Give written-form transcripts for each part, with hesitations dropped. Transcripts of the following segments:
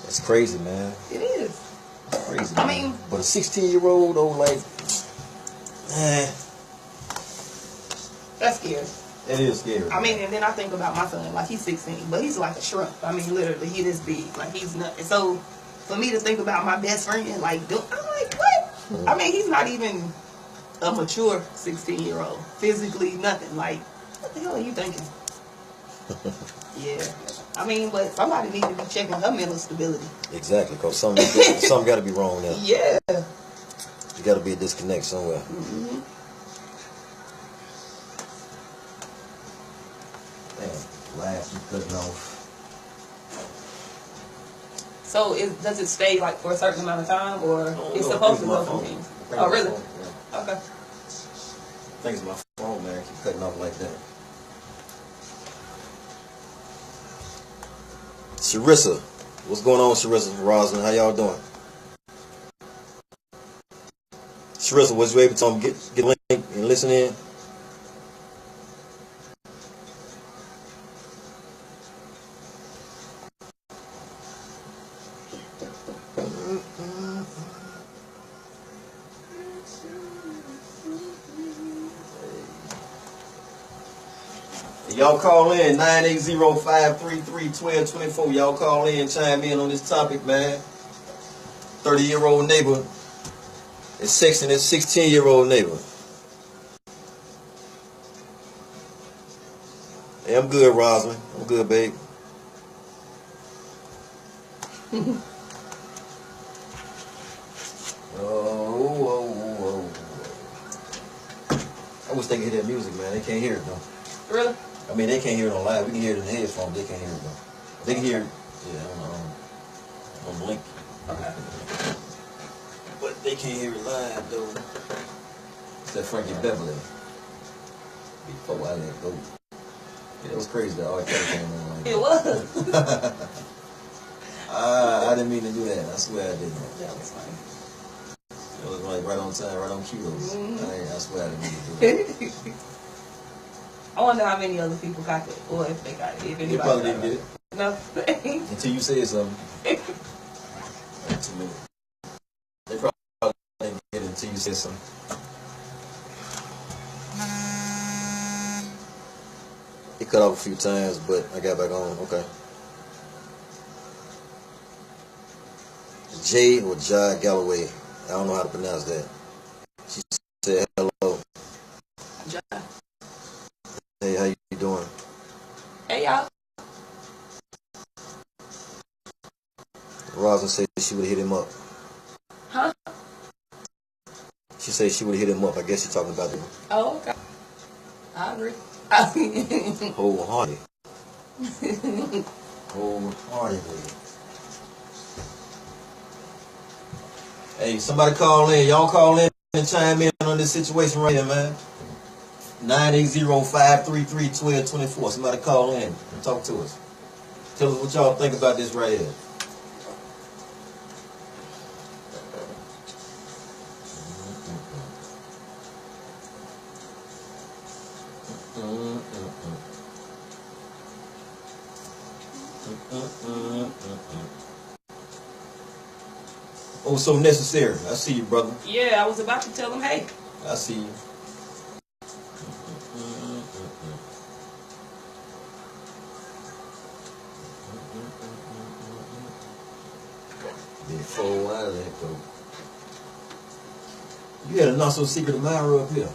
That's crazy, man. It is. Crazy. I man. mean, but a 16-year-old though, like, that's scary. it is scary. I mean, and then I think about my son, like he's 16, but he's like a shrimp. I mean, literally, he this big. Like he's not. So for me to think about my best friend, like, I'm like, what? Mm-hmm. I mean, he's not even a mature 16-year-old. Physically, nothing. Like, what the hell are you thinking? Yeah. I mean, but somebody needs to be checking her mental stability. Exactly, because something got to be wrong there. Yeah. There got to be a disconnect somewhere. Mm-hmm. Damn, laugh, you cutting off. So does it stay like for a certain amount of time, or it's supposed to go from things? Oh, really? Yeah. Okay. I think it's my phone, man. Keep cutting off like that. Sharissa. What's going on, Sharissa? Roslyn, how y'all doing? Sharissa, was you able to get a link and listen in? Y'all call in 980-533-1224. Y'all call in, chime in on this topic, man. 30-year-old neighbor is sexting his 16-year-old neighbor. Hey, I'm good, Rosalind. I'm good, babe. Oh. I wish they could hear that music, man. They can't hear it, though. Really? I mean, they can't hear it on live. We can hear it in the headphones. They can't hear it, though. They can hear it, on the link. Okay. But they can't hear it live, though. It's that Frankie Beverly. Before I let go. Yeah, it was crazy that R. Kelly came on like that. It was. I didn't mean to do that. I swear I didn't. That was funny. It was like right on time, right on cue. Mm-hmm. I swear I didn't mean to do that. I wonder how many other people got it, or if they got it. If They probably didn't get it. No. Until you said something. Like 2 minutes. They probably didn't get it until you said something. It cut off a few times, but I got back on. Okay. Jay or Jai Galloway. I don't know how to pronounce that. She said hello. Jai. Hey, how you doing? Hey, y'all. Rosin said she would have hit him up. Huh? She said she would have hit him up. I guess she's talking about him. Oh, okay. I agree. Wholehearted. Wholeheartedly. Hey, somebody call in. Y'all call in and chime in on this situation right here, man. 980-533-1224. Somebody call in and talk to us. Tell us what y'all think about this right here. Oh, so necessary. I see you, brother. Yeah, I was about to tell him, hey. I see you. Before I let go. You had a not so secret admirer up here.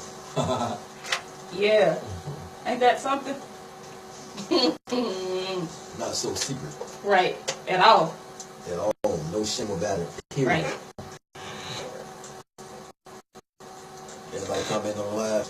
Yeah. Ain't that something? Not so secret. Right. At all. At all. No shame about it. Period. Right. Anybody comment on live?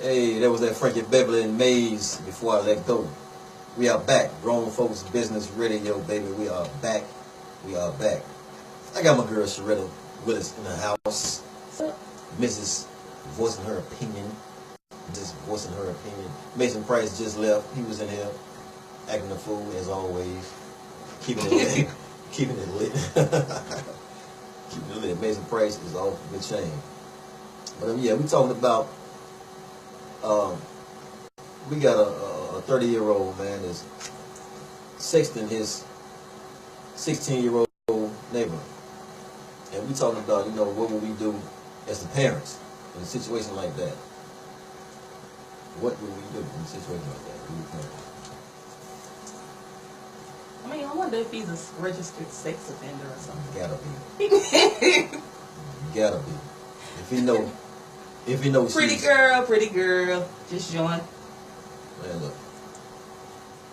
Hey, that was that Frankie Beverly and Maze before I let go. We are back. Grown Folks Business Radio, baby. We are back. We are back. I got my girl Sharetta Willis in the house. Mrs. voicing her opinion. just voicing her opinion. Mason Price just left. He was in here acting a fool as always, keeping it lit. Keeping it lit. Keeping it lit. Mason Price is off the chain. But yeah, we talking about we got a 30-year-old man that's sexting his 16-year-old neighbor, and we talking about, you know, what would we do as the parents in a situation like that? What would we do in a situation like that? What do you think? I mean, I wonder if he's a registered sex offender or something. Gotta be. Gotta be. If he knows pretty girl, just join. Man, look.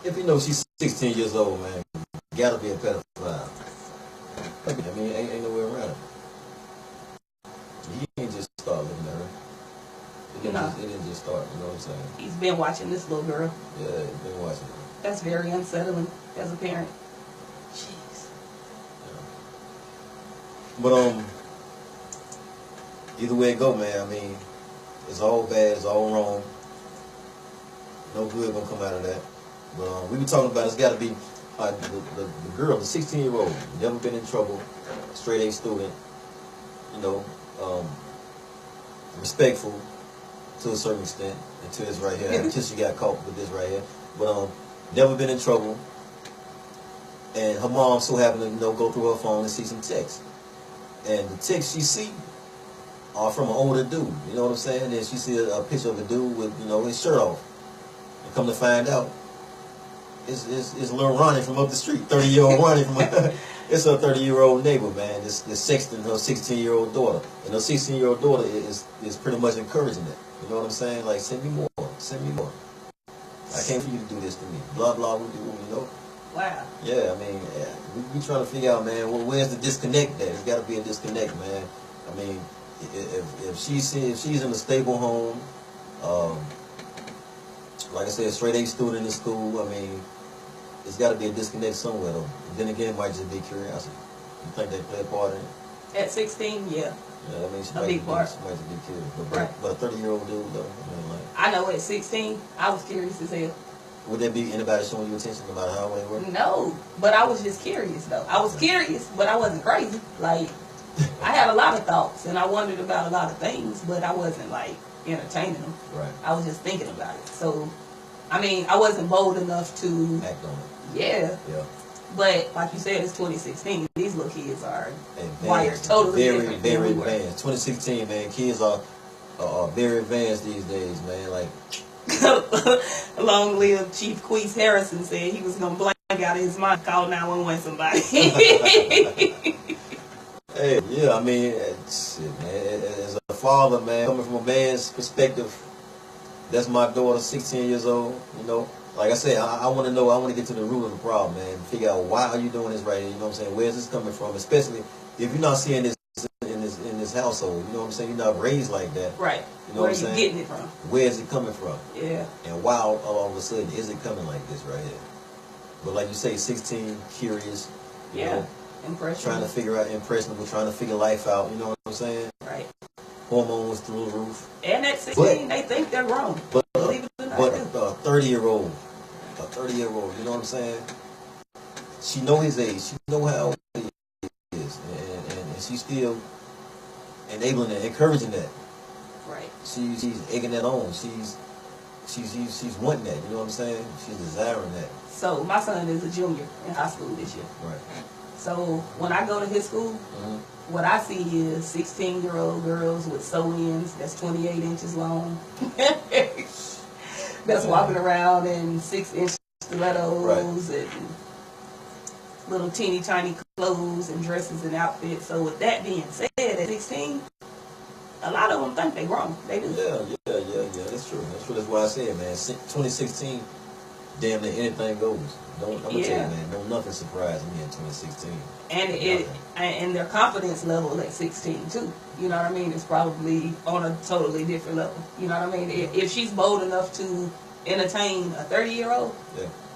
If he knows she's 16 years old, man, gotta be a pedophile. I mean, ain't no way around it. He ain't just start looking at her. It didn't just start, you know what I'm saying? He's been watching this little girl. Yeah, he's been watching her. That's very unsettling as a parent. Jeez. Yeah. But either way it go, man, I mean, it's all bad, it's all wrong. No good gonna come out of that. But we been talking about, it's gotta be the girl, the 16-year-old, never been in trouble, straight A student, you know, respectful to a certain extent, until this right here, until she got caught with this right here. But never been in trouble. And her mom so happened to, you know, go through her phone and see some texts. And the texts she see are from an older dude, you know what I'm saying? And she see a picture of a dude with, you know, his shirt off. And come to find out, it's little Ronnie from up the street, 30-year-old Ronnie from it's her 30-year-old neighbor, man. This sexting her 16-year-old daughter. And her 16-year-old daughter is pretty much encouraging it. You know what I'm saying? Like, send me more. Send me more. I can't for you to do this to me. Blah, blah, you know? Wow. Yeah, I mean, we trying to figure out, man, well, where's the disconnect there? There's got to be a disconnect, man. I mean, if she's in a stable home, like I said, straight A student in school, I mean, there's got to be a disconnect somewhere, though. Then again, it might just be curiosity. You think they play a part in it? At 16, yeah. Yeah, I mean, she a might big part. She might just be curious. But, right. But a 30-year-old dude, though, I mean, like... I know at 16, I was curious as hell. Would there be anybody showing you attention about how they were? No, but I was just curious, though. I was curious, but I wasn't crazy. Like, I had a lot of thoughts, and I wondered about a lot of things, but I wasn't, like, entertaining them. Right. I was just thinking about it. So, I mean, I wasn't bold enough to... act on it. Yeah. Yeah. But, like you said, it's 2016. These little kids are wired totally different. Very advanced. 2016, man, kids are very advanced these days, man. Like... Long-lived Chief Queese Harrison said he was going to blank out of his mind, call 911 somebody. Hey, yeah, I mean, shit, man, as a father, man, coming from a man's perspective, that's my daughter, 16 years old, you know. Like I said, I want to know, I want to get to the root of the problem, man, figure out why are you doing this right here, you know what I'm saying, where's this coming from, especially if you're not seeing this in this household, you know what I'm saying, you're not raised like that. Right. You know Where what I'm saying? Where are you getting it from? Where is it coming from? Yeah. And why all of a sudden is it coming like this right here? But like you say, 16, curious, you know, impressionable. trying to figure out, impressionable, trying to figure life out, you know what I'm saying? Right. Hormones through the roof. And at 16, they think they're grown. But a 30-year-old, a 30-year-old, you know what I'm saying? She know his age. She know how old he is. And she's still enabling it, encouraging that. Right. She's egging that on. She's wanting that, you know what I'm saying? She's desiring that. So my son is a junior in high school this year. Right. So when I go to his school, what I see is 16-year-old girls with sew-ins that's 28 inches long. That's walking around in 6-inch stilettos and little teeny tiny clothes and dresses and outfits. So with that being said, at 16, a lot of them think they're grown. They do. Yeah. That's true. That's why I said, man, 2016, damn near anything goes. I'm gonna tell you, man, nothing surprised me in 2016. And their confidence level at 16 too. You know what I mean? It's probably on a totally different level. You know what I mean? If she's bold enough to entertain a 30-year-old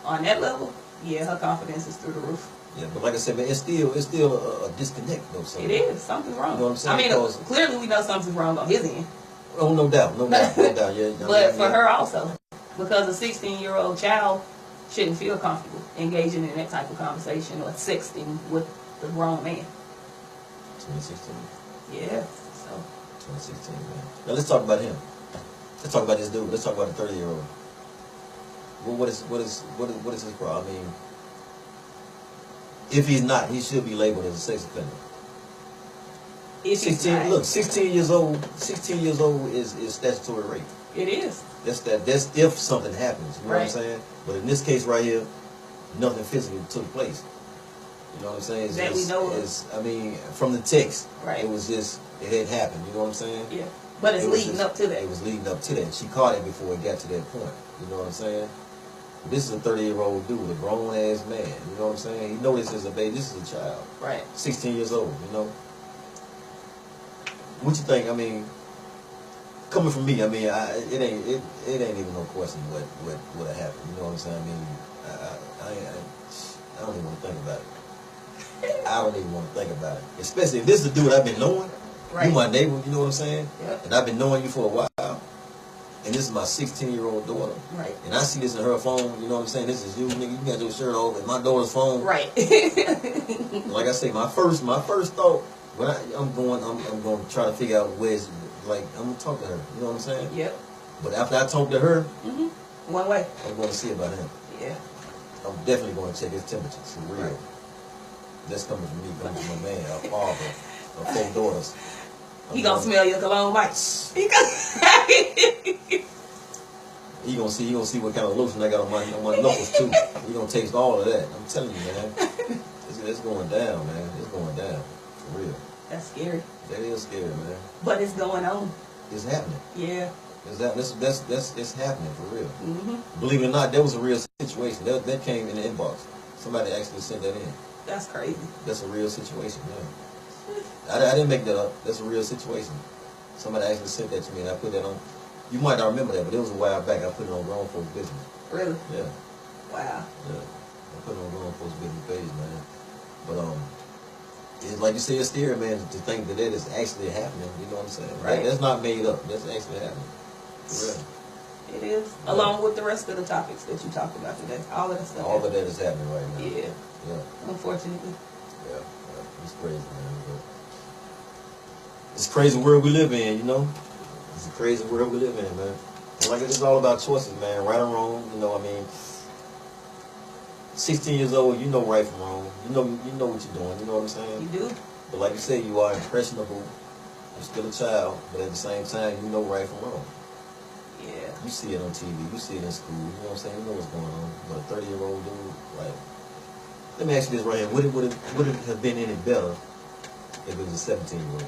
on that level, her confidence is through the roof. Yeah, but like I said, man, it's still a disconnect though. It is. Something's wrong. You know what I'm saying? I mean, clearly we know something's wrong on his end. Oh, no doubt, no doubt, no doubt. Yeah, But for her also, because a 16-year-old child shouldn't feel comfortable engaging in that type of conversation or sexting with the grown man. 2016. Yeah, so. 2016, man. Now let's talk about him. Let's talk about this dude. Let's talk about the 30-year-old. Well, what is his problem? I mean, if he's not, he should be labeled as a sex offender. If 16. Look, 16 years old. 16 years old is statutory rape. It is. That's if something happens. You know right. what I'm saying? But in this case right here, nothing physically took place. You know what I'm saying? That we know of. I mean, from the text, right. It was just, it had happened. You know what I'm saying? Yeah. But it's leading up to that. It was leading up to that. She caught it before it got to that point. You know what I'm saying? This is a 30-year-old dude, a grown-ass man. You know what I'm saying? He knows this is a baby. This is a child. Right. 16 years old, you know? What you think? I mean, coming from me, I mean, it ain't even no question what happened. You know what I'm saying? I mean, I don't even want to think about it. I don't even want to think about it. Especially if this is a dude I've been knowing. Right. You my neighbor, you know what I'm saying? Yep. And I've been knowing you for a while. And this is my 16-year-old daughter. Right. And I see this in her phone, you know what I'm saying? This is you, nigga, you got your shirt off in my daughter's phone. Right. Like I say, my first thought, when I'm going to try to figure out where's, like, I'm going to talk to her, you know what I'm saying? Yep. But after I talk to her, one way, I'm going to see about him. Yeah. I'm definitely going to check his temperature, for real. Right. That's coming from me, coming from my man, a father of 4 daughters. He gonna smell your cologne, Mike. He gonna see what kind of lotion I got on my knuckles too. He gonna taste all of that. I'm telling you, man. It's going down, man. It's going down, for real. That's scary. That is scary, man. But it's going on. It's happening. Yeah. It's happening for real. Believe it or not, that was a real situation. That came in the inbox. Somebody actually sent that in. That's crazy. That's a real situation, man. I didn't make that up. That's a real situation. Somebody actually sent that to me, and I put that on. You might not remember that, but it was a while back. I put it on Grown Folks Business. Really? Yeah. Wow. Yeah. I put it on Grown Folks Business page, man. But it's like you say, it's scary, man, to think that is actually happening. You know what I'm saying? Right. That's not made up. That's actually happening. For real. It is. Yeah. Along with the rest of the topics that you talked about today. All of that stuff. All of that is happening right now. Yeah. Yeah. Unfortunately. Yeah. It's crazy, man. But it's a crazy world we live in, you know? It's a crazy world we live in, man. And like, it's all about choices, man. Right or wrong, you know, I mean, 16 years old, you know right from wrong. You know what you're doing, you know what I'm saying? You do. But like you say, you are impressionable. You're still a child, but at the same time, you know right from wrong. Yeah. You see it on TV, you see it in school, you know what I'm saying? You know what's going on. But a 30-year-old dude, like, let me ask you this right here. Would it have been any better if it was a 17-year-old?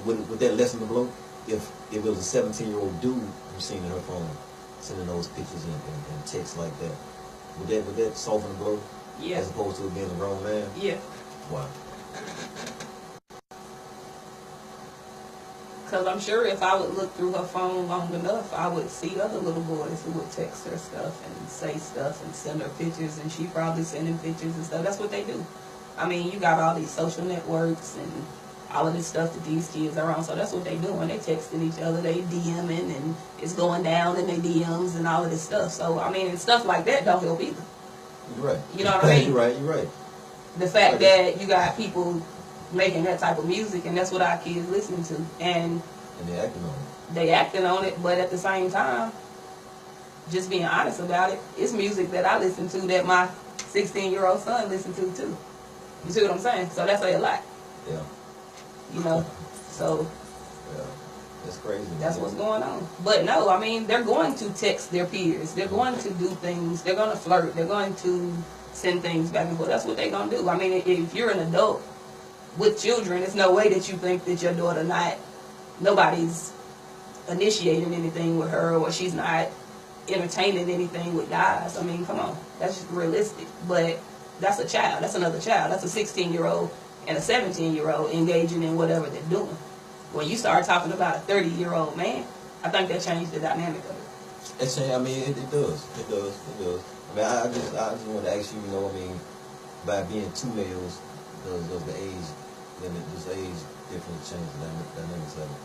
Would that lessen the blow? If it was a 17-year-old dude you seen in her phone, sending those pictures and texts like that, would that soften the blow? Yeah. As opposed to it being a grown man? Yeah. Why? Because I'm sure if I would look through her phone long enough, I would see other little boys who would text her stuff and say stuff and send her pictures, and she probably sending pictures and stuff. That's what they do. I mean, you got all these social networks and all of this stuff that these kids are on, so that's what they doing. They texting each other, they DMing, and it's going down in their DMs and all of this stuff. So, I mean, stuff like that don't help either. You're right. You know what I mean? You're right. The fact that you got people making that type of music, and that's what our kids listening to, and they acting on it. They acting on it, but at the same time, just being honest about it, it's music that I listen to that my 16-year-old son listen to too. You see what I'm saying? So that's a lot. Yeah. You know, so. Yeah. That's crazy. That's what's going on. But no, I mean, they're going to text their peers. They're going to do things. They're going to flirt. They're going to send things back and forth. That's what they're going to do. I mean, if you're an adult with children, there's no way that you think that your daughter nobody's initiating anything with her, or she's not entertaining anything with guys. I mean, come on. That's just realistic. But that's a child. That's another child. That's a 16-year-old and a 17-year-old engaging in whatever they're doing. When you start talking about a 30-year-old man, I think that changed the dynamic of it. I mean, it does. It does. I mean, I just want to ask you, you know, I mean, by being two males, does the age definitely change the dynamics of it.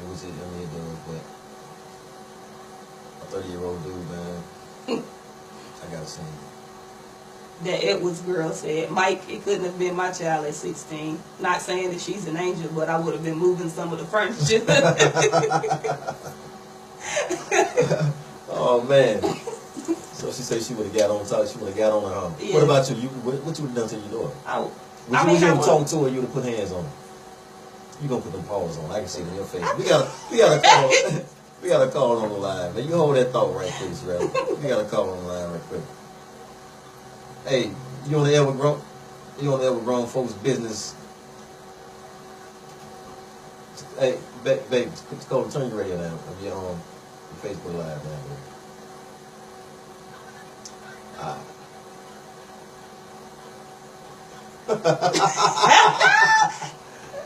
It was it, I mean, it does, but a 30-year-old dude, man, I gotta say. That Edwards girl said, Mike, it couldn't have been my child at 16. Not saying that she's an angel, but I would have been moving some of the furniture. Oh man. So she said she would have got on top. She would have got on her. Yeah. What about you? What you would have done to your daughter? I Would you talk to her? You would have put hands on her. You gonna put them paws on? I can see it in your face. We got a call. We got a call on the line. Man, you hold that thought right, please, right? We got a call on the line right quick. Hey, you on the ever grown folks business? Hey, babe, Cole, turn your radio down. You're on your Facebook Live now, baby.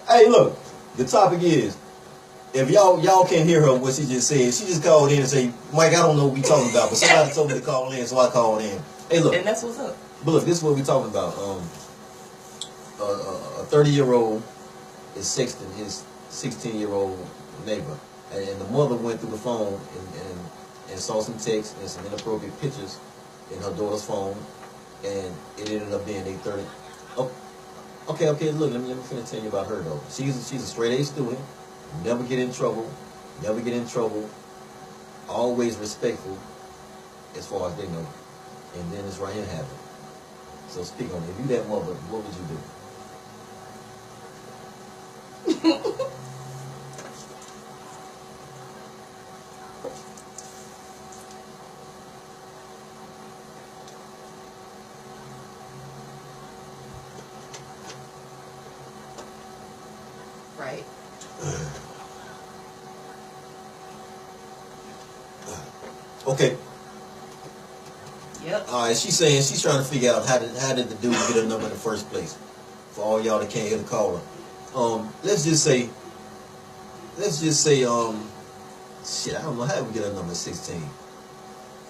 Hey, look, the topic is, if y'all can't hear her what she just said, she just called in and say, Mike, I don't know what we talking about, but somebody told me to call in, so I called in. Hey, look. And that's what's up. But look, this is what we talking about. A 30-year-old is sexting his 16-year-old neighbor, and the mother went through the phone and saw some texts and some inappropriate pictures in her daughter's phone, and it ended up being a 30. Oh, okay. Look, let me finish telling you about her though. She's a straight A student. Never get in trouble. Always respectful, as far as they know. And then this right here happened. So speak on it. If you that mother, what would you do? Right. Okay. Yep. All right. She's saying she's trying to figure out how did the dude get her number in the first place. For all y'all that can't hear the caller, let's just say, shit, I don't know how we get her number 16.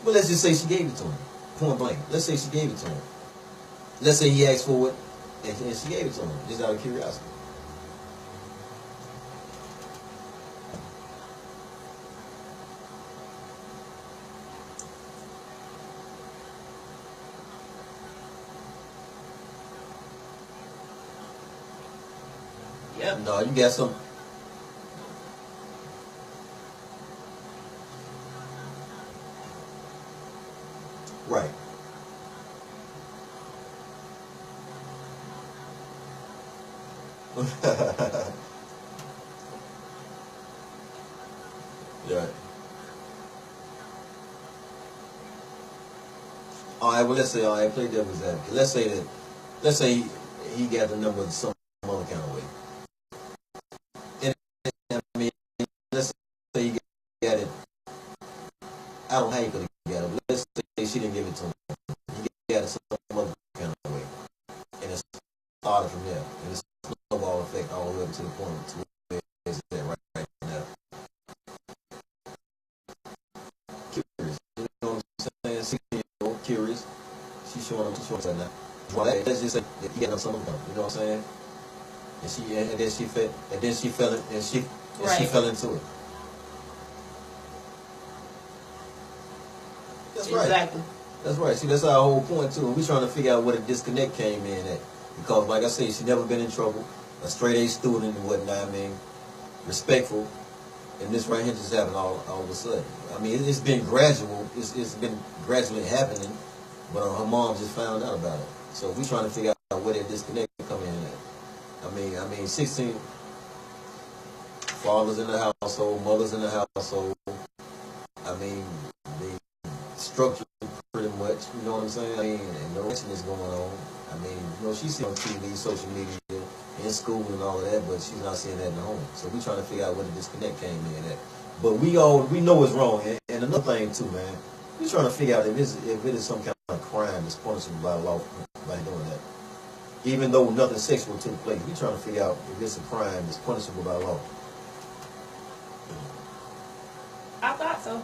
But let's just say she gave it to him, point blank. Let's say she gave it to him. Let's say he asked for it, and she gave it to him, just out of curiosity. Yep. No, you got some. Right. Yeah. All right. Well, let's say, all right, play devil's advocate. Let's say he got the number some other kind of way. And I mean, let's say he got it. I don't know how he could have got it. But let's say she didn't give it to him. He got it some other kind of way, and it started from there. And it's a snowball effect all the way up to the point to where it's at right now. Curious, you know what I'm saying? 16-year-old curious. She's showing that now. Well, let's just say that he got some of them. You know what I'm saying? And then she fell into it. That's right. Exactly. That's right. See, that's our whole point too. We're trying to figure out where the disconnect came in at. Because, like I say, she never been in trouble. A straight A student and whatnot. I mean, respectful. And this right here just happened all of a sudden. I mean, it's been gradual. It's been gradually happening. But her mom just found out about it. So we're trying to figure out where that disconnect come in at. I mean, 16 fathers in the household, mothers in the household. I mean, the structure pretty much, you know what I'm saying? I mean, and no mention is going on. I mean, you know, she's seeing on TV, social media, in school and all of that, but she's not seeing that in the home. So we're trying to figure out where the disconnect came in at. But we know it's wrong. And another thing too, man, we're trying to figure out if it is some kind of crime that's punishable by law by doing that. Even though nothing sexual took place, we're trying to figure out if it's a crime that's punishable by law. I thought so.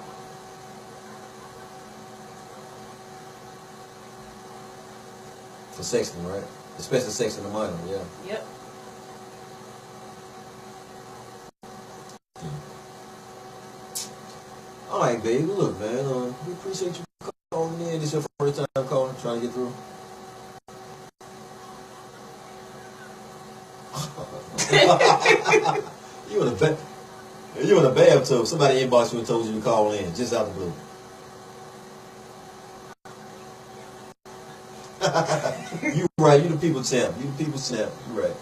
For sexting, right? Especially sexting a minor, yeah. Yep. All right, baby. Look, man. We appreciate you calling in. This your first time calling, trying to get through. you in a you in a bathtub. Somebody inboxed you and told you to call in just out of the blue. You right. You the people champ. You the people champ. You right.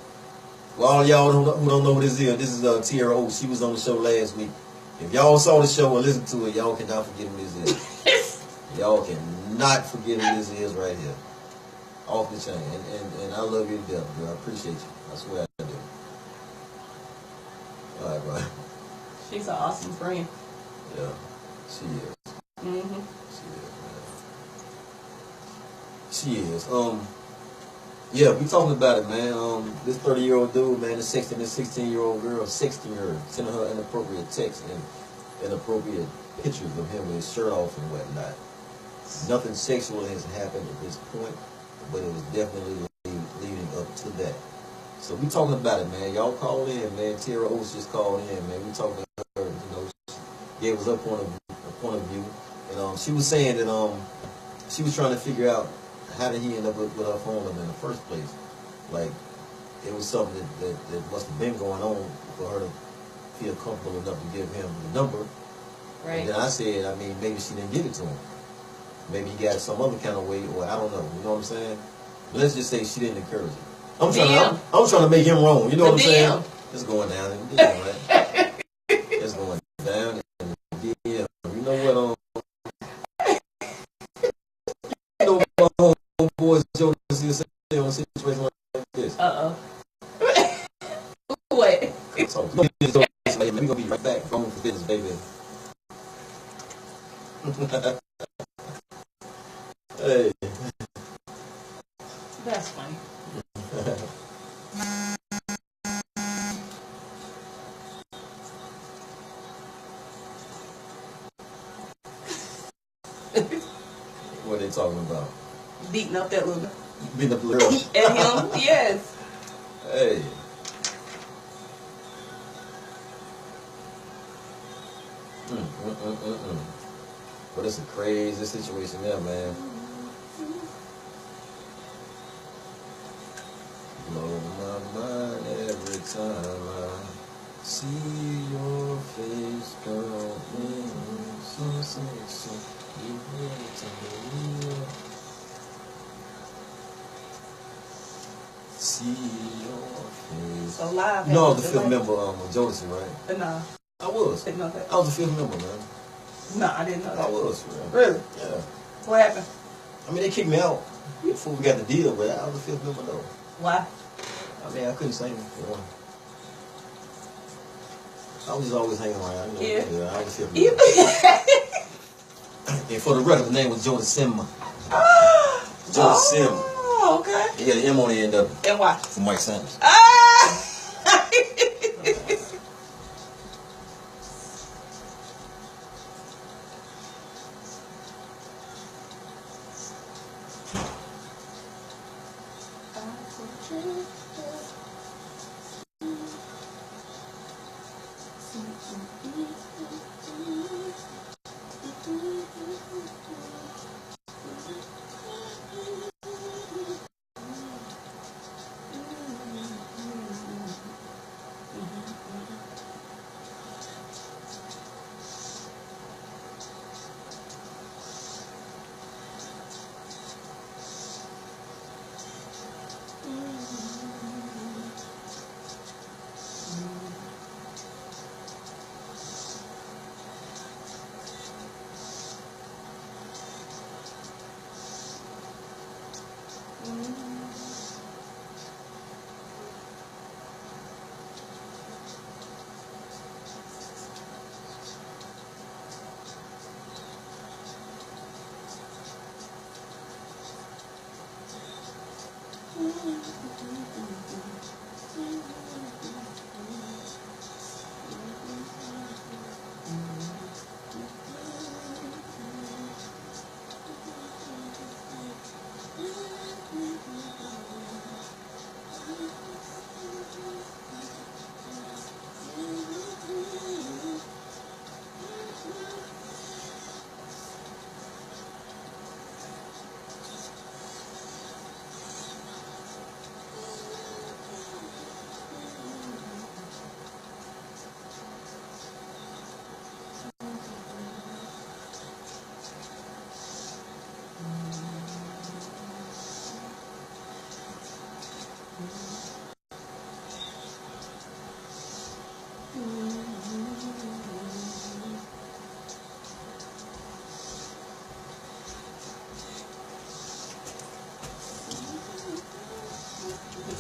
Well, all y'all who don't know what this is Tierra O. She was on the show last week. If y'all saw the show and listened to it, y'all cannot forget who this is. Y'all cannot forget who this is right here. Off the chain. And I love you to death, girl. I appreciate you. I swear I do. All right, bro. She's an awesome friend. Yeah, she is. Mm-hmm. She is. Yeah, we talking about it, man. This 30-year-old dude, man, is sexting this 16-year-old girl, sexting her, sending her inappropriate texts and inappropriate pictures of him with his shirt off and whatnot. Nothing sexual has happened at this point, but it was definitely leading up to that. So we talking about it, man. Y'all called in, man. Tierra Oates just called in, man. We talking to her, you know, she gave us her point of view. And she was saying that she was trying to figure out how did he end up with her phone number in the first place. Like, it was something that must have been going on for her to feel comfortable enough to give him the number. Right. And then I said, I mean, maybe she didn't give it to him. Maybe he got it some other kind of way, or I don't know. You know what I'm saying? But let's just say she didn't encourage it. I'm trying to make him wrong. You know what I'm saying? It's going down in the DM, right? It's going down in the DM. You know what? You know what my homeboys Joe say on a situation like this. What? So we gonna be right back. Going for business, baby. Hey. That's funny. What are they talking about? Beating up that little Beating up the girl. And him, yes. Hey. But it's a crazy situation there, man. Blow my mind every time I see your face, girl. So you really to me. See your face. So live. You know, I was the fifth member of Jodeci, right? Nah. I was. Didn't know that. I was the fifth member, man. No, I didn't know that. I was. Really? Yeah. What happened? I mean, they kicked me out before we got the deal, but I was the fifth member, though. Why? I mean, I couldn't sing. You know. I was just always hanging around. You know, yeah. I was the fifth member. And for the record, the name was Jordan Sim. Jordan Sim. Oh, okay. He had an M on the end of it. And why? For Mike Sanders.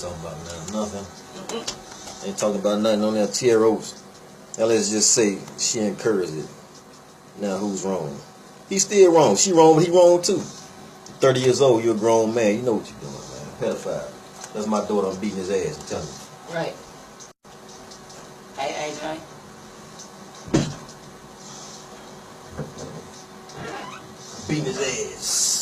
talking about nothing. Ain't talking about nothing on that Tier Oats. Now let's just say she encouraged it. Now who's wrong? He's still wrong. She wrong, but he wrong too. 30 years old, you're a grown man. You know what you're doing, man. Pedophile. That's my daughter. I'm beating his ass. I'm telling you. Right. Hey, AJ. Beating his ass.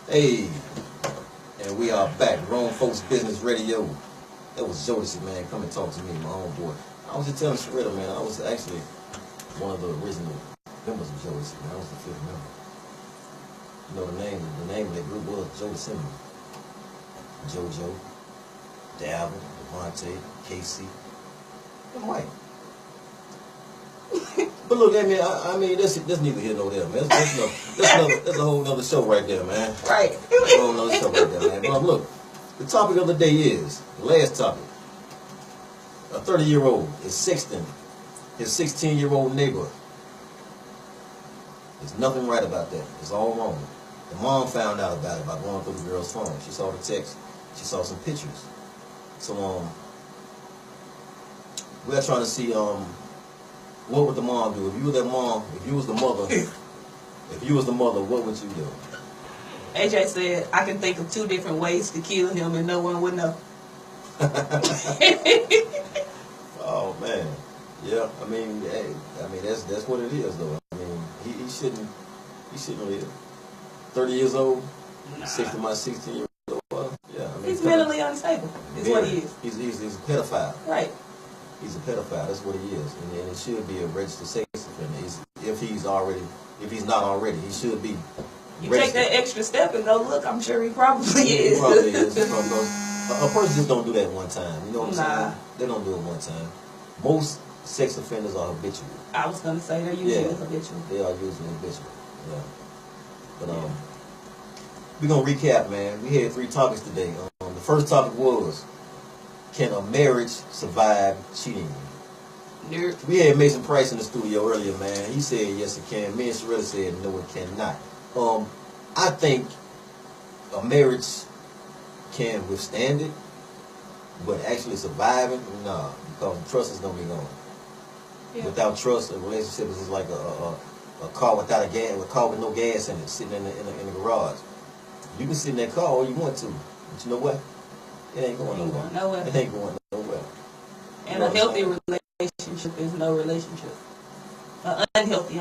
Hey, and we are back. Grown Folks Business Radio. That was Jodeci, man. Come and talk to me, my homeboy. I was just telling Sharetta, man, I was actually one of the original members of Jodeci, man. I was the fifth member. You know the name of that group was Jodeci. JoJo, Davin, Devontae, Casey, and Mike. But look, I mean, that's neither here nor there, man. That's a whole nother show right there, man. Right. That's a whole nother show right there, man. But look, the topic of the day is, the last topic, a 30-year-old is sexting his 16-year-old neighbor. There's nothing right about that. It's all wrong. The mom found out about it by going through the girl's phone. She saw the text. She saw some pictures. So, we're trying to see, what would the mom do? If you were that mom, if you was the mother, what would you do? AJ said, I can think of 2 different ways to kill him and no one would know. Oh man. Yeah, I mean, hey, that's what it is though. I mean, he shouldn't live. 30 years old, Nah. 16 years old. Yeah, I mean, He's mentally unstable. Is what he is. He's a pedophile. Right. He's a pedophile. That's what he is, and it should be a registered sex offender. If he's not already, he should be. You registered. take that extra step and go look. I'm sure he probably is. He probably is. A person just don't do that one time. You know what I'm saying? They don't do it one time. Most sex offenders are habitual. I was gonna say they're usually habitual. They are usually habitual. Yeah. But we're gonna recap, man. We had 3 topics today. The first topic was, can a marriage survive cheating? Nerd. We had Mason Price in the studio earlier, man. He said yes it can. Me and Sharetta said no it cannot. I think a marriage can withstand it, but actually surviving, nah, because the trust is gonna be gone. Yeah. Without trust, a relationship is just like a car without a car with no gas in it, sitting in the garage. You can sit in that car all you want to, but you know what? It ain't going nowhere. It ain't going nowhere. And a healthy relationship is no relationship. An unhealthy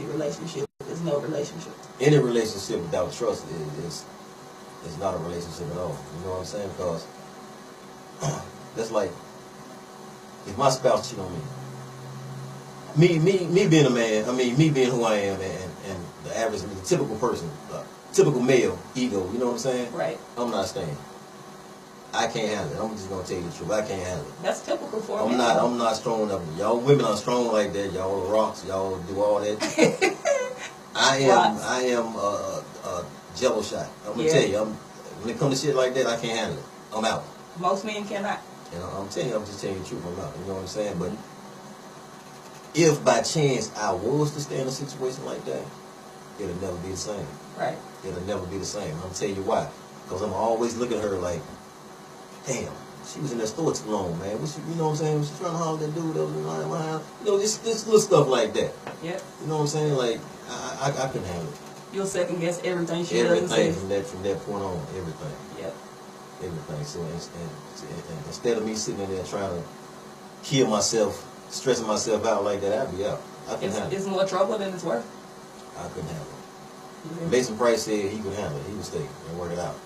relationship is no relationship. Any relationship without trust is not a relationship at all. You know what I'm saying? Because that's like, if my spouse cheat on me being a man, me being who I am, and the average, the typical person, typical male ego, you know what I'm saying? Right. I'm not staying. I can't handle it. I'm just gonna tell you the truth. I can't handle it. That's typical for I'm me. I'm not strong enough. Y'all women are strong like that. Y'all are rocks. Y'all do all that. I am a jello shot. I'm gonna tell you. When it comes to shit like that, I can't handle it. I'm out. Most men cannot. You know, I'm just telling you the truth. I'm out. You know what I'm saying? But if by chance I was to stay in a situation like that, it'll never be the same. Right. It'll never be the same. I'm gonna tell you why. Because I'm always looking at her like, damn, she was in that store too long, man. You know what I'm saying? Was she trying to holler at that dude that was in my house? You know, just little stuff like that. Yep. You know what I'm saying? Like, I couldn't handle it. You'll second guess everything she does and says. Everything from that point on, everything. Yep. Everything. So and instead of me sitting in there trying to kill myself, stressing myself out like that, I'd be out. I couldn't handle it. It's more trouble than it's worth. I couldn't handle it. Mm-hmm. Mason Price said he could handle it. He would stay and work it out.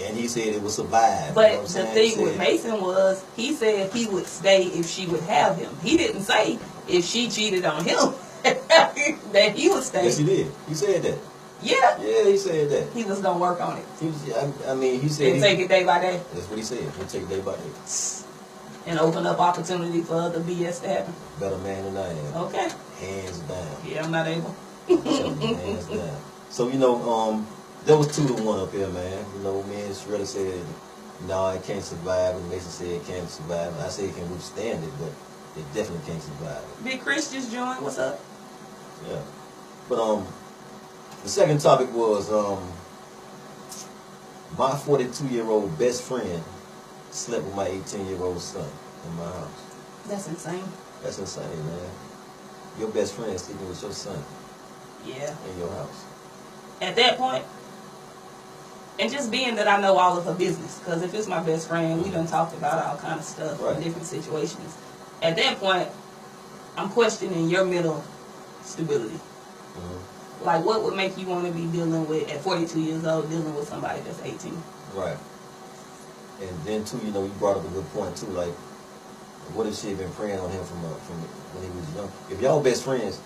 And he said it would survive. But you know the thing with Mason was, he said he would stay if she would have him. He didn't say if she cheated on him that he would stay. Yes, he did. He said that. Yeah. Yeah, he said that. He was gonna work on it. He said and take it day by day. That's what he said. He'll take it day by day. And open up opportunity for other BS to happen. Better man than I am. Okay. Hands down. Yeah, I'm not able. Hands down. So there was 2-1 up here, man. You know, me and Sharetta said, no, it can't survive, and Mason said it can't survive. And I said it can withstand it, but It definitely can't survive it. Big Chris just joined. What's up? Yeah. But the second topic was my 42-year-old best friend slept with my 18-year-old son in my house. That's insane. That's insane, man. Your best friend sleeping with your son. Yeah. In your house. At that point, and just being that I know all of her business, because if it's my best friend, we done talked about all kind of stuff in different situations. At that point, I'm questioning your mental stability. Mm-hmm. Like, what would make you want to be dealing with, at 42 years old, dealing with somebody that's 18? Right. And then, too, you know, you brought up a good point, too. Like, what if she had been preying on him from when he was young? If y'all best friends,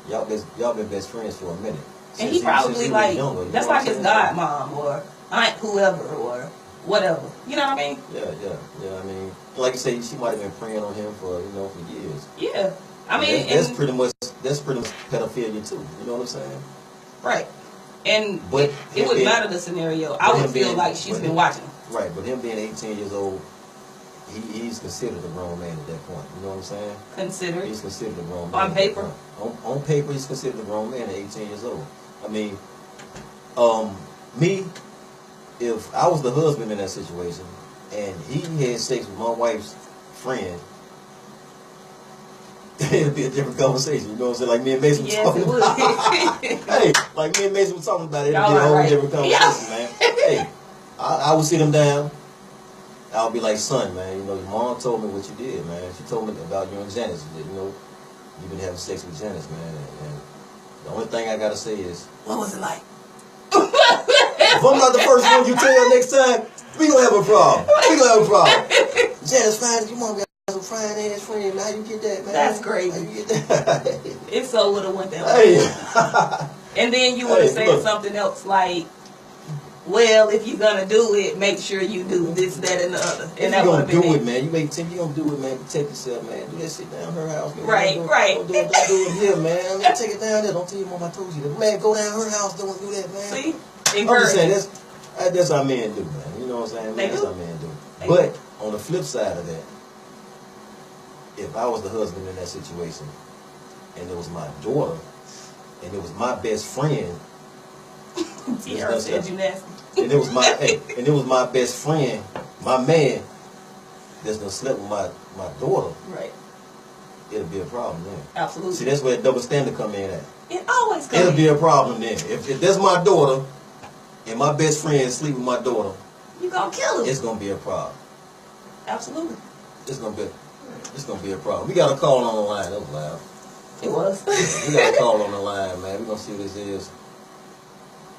y'all been best friends for a minute. And he probably, like, that's like his godmom or aunt whoever or whatever. You know what I mean? Yeah. I mean, like you say, she might have been preying on him for years. Yeah. I mean, that's pretty much pedophilia too. You know what I'm saying? Right. And but it would matter the scenario. I would feel like she's been watching. Right, but him being 18 years old, he's considered a grown man at that point. You know what I'm saying? Considered. He's considered a grown man. On paper. On paper, he's considered a grown man at 18 years old. I mean, me, if I was the husband in that situation and he had sex with my wife's friend, it'd be a different conversation. You know what I'm saying? Like me and Mason was talking about. Hey, like me and Mason were talking about it. It'd be a whole different conversation, man. Hey, I would sit him down. I'll be like, son, man, you know, your mom told me what you did, man. She told me about you and Janice. You know, you've been having sex with Janice, man. And the only thing I gotta say is, what was it like? If I'm not the first one you tell next time, we gonna have a problem. Janice, fine, your mom got some fine ass friend. How you get that, man? That's crazy. How you get that? It so would have went that way. Hey. And then you would have said something else like, well, if you're gonna do it, make sure you do this, that, and the other. And if you're gonna do it, man, you make 10. You gonna do it, man. Protect yourself, man. Do that shit down her house, man. Right. Don't do it here, man. Let me take it down there. Don't tell your mom I told you that. Man, go down her house. Don't do that, man. See, I'm just saying that's how men do, man. You know what I'm saying? Man, that's how men do. But on the flip side of that, if I was the husband in that situation, and it was my daughter, and it was my best friend. Tierra said you nasty. And it was my best friend, my man, that's gonna sleep with my daughter. Right. It'll be a problem then. Absolutely. See, that's where double standard come in at. It always comes. It'll be a problem then. If that's my daughter, and my best friend sleep with my daughter, you gonna kill her. It's gonna be a problem. Absolutely. It's gonna be a problem. We got a call on the line. That was loud. It was. We got a call on the line, man. We're gonna see what this is.